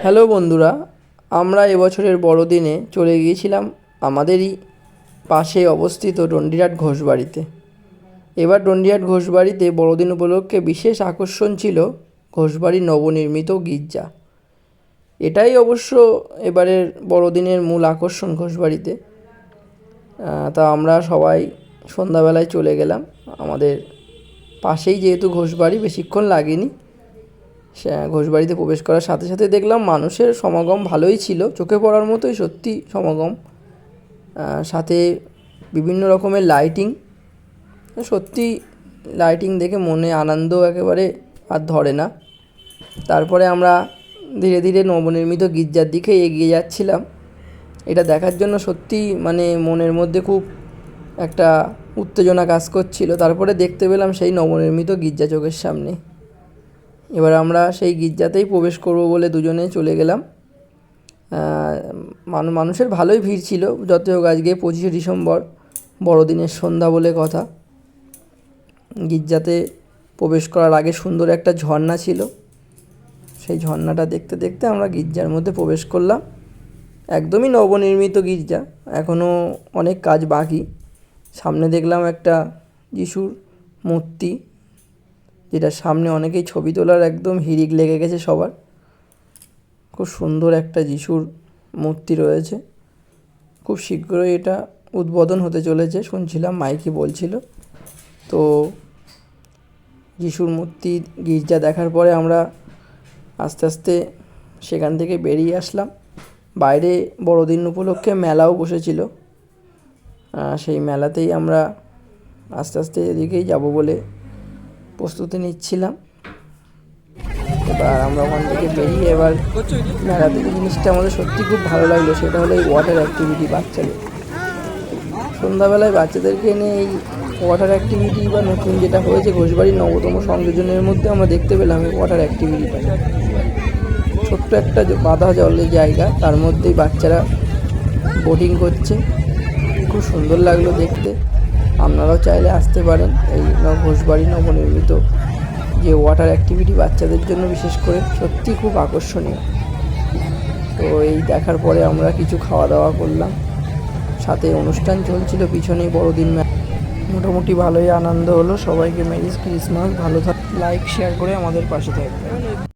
Hello বন্ধুরা, আমরা এবছরের বড়দিনে চলে গিয়েছিলাম আমাদেরই পাশে অবস্থিত ডন্ডিহাট ঘোষবাড়িতে। এবার ডন্ডিহাট ঘোষবাড়িতে বড়দিন উপলক্ষে বিশেষ আকর্ষণ ছিল ঘোষবাড়ির নবনির্মিত গির্জা। এটাই অবশ্য এবারের বড়দিনের মূল আকর্ষণ ঘোষবাড়িতে। তা আমরা সবাই সন্ধ্যাবেলায় চলে গেলাম। আমাদের পাশেই যেহেতু ঘোষবাড়ি, বেশিক্ষণ লাগেনি। ঘোষবাড়িতে প্রবেশ করার সাথে সাথে দেখলাম মানুষের সমাগম ভালোই ছিল, চোখে পড়ার মতোই সত্যি সমাগম। সাথে বিভিন্ন রকমের লাইটিং, সত্যি লাইটিং দেখে মনে আনন্দ একেবারে আর ধরে না। তারপরে আমরা ধীরে ধীরে নবনির্মিত গির্জার দিকে এগিয়ে যাচ্ছিলাম। এটা দেখার জন্য সত্যি মনের মধ্যে খুব একটা উত্তেজনা কাজ করছিল। তারপরে দেখতে পেলাম সেই নবনির্মিত গির্জা চোখের সামনে। এবার আমরা সেই গির্জাতেই প্রবেশ করব বলে দুজনে চলে গেলাম। মানুষের ভালোই ভিড় ছিল। যতই হোক আজকে 25শে ডিসেম্বর, বড়দিনের সন্ধ্যা বলে কথা। গির্জাতে প্রবেশ করার আগে সুন্দর একটা ঝর্ণা ছিল। সেই ঝর্ণাটা দেখতে দেখতে আমরা গির্জার মধ্যে প্রবেশ করলাম। একদমই নবনির্মিত গির্জা, এখনও অনেক কাজ বাকি। সামনে দেখলাম একটা যিশুর মূর্তি, যেটার সামনে অনেকেই ছবি তোলার একদম হিড়িক লেগে গেছে সবার। খুব সুন্দর একটা যিশুর মূর্তি রয়েছে। খুব শীঘ্রই এটা উদ্বোধন হতে চলেছে শুনছিলাম, মাইকে বলছিল। তো যিশুর মূর্তি গির্জা দেখার পরে আমরা আস্তে আস্তে সেখান থেকে বেরিয়ে আসলাম। বাইরে বড়দিন উপলক্ষে মেলাও বসেছিল। সেই মেলাতেই আমরা আস্তে আস্তে এদিকেই যাব বলে প্রস্তুতি নিচ্ছিলাম। এবার আমরা ওখান থেকে বেরিয়ে এবার মেলা থেকে জিনিসটা আমাদের সত্যি খুব ভালো লাগলো, সেটা হলো এই ওয়াটার অ্যাক্টিভিটি। বাচ্চাদের সন্ধ্যাবেলায় বাচ্চাদেরকে এনে এই ওয়াটার অ্যাক্টিভিটি বা নতুন যেটা হয়েছে ঘোষবাড়ির 9তম সংযোজনের মধ্যে আমরা দেখতে পেলাম এই ওয়াটার অ্যাক্টিভিটিটা। ছোট্ট একটা বাঁধা জলের জায়গা, তার মধ্যেই বাচ্চারা বোটিং করছে। খুব সুন্দর লাগলো দেখতে। আপনারাও চাইলে আসতে পারেন এই ঘোষবাড়ি নবনির্মিত যে ওয়াটার অ্যাক্টিভিটি বাচ্চাদের জন্য বিশেষ করে সত্যি খুব আকর্ষণীয়। তো এই দেখার পরে আমরা কিছু খাওয়া দাওয়া করলাম, সাথে অনুষ্ঠান চলছিল পিছনেই বড়দিন। মোটামুটি ভালোই আনন্দ হলো। সবাইকে মেরি ক্রিসমাস, ভালো থাক, লাইক শেয়ার করে আমাদের পাশে থাকবে।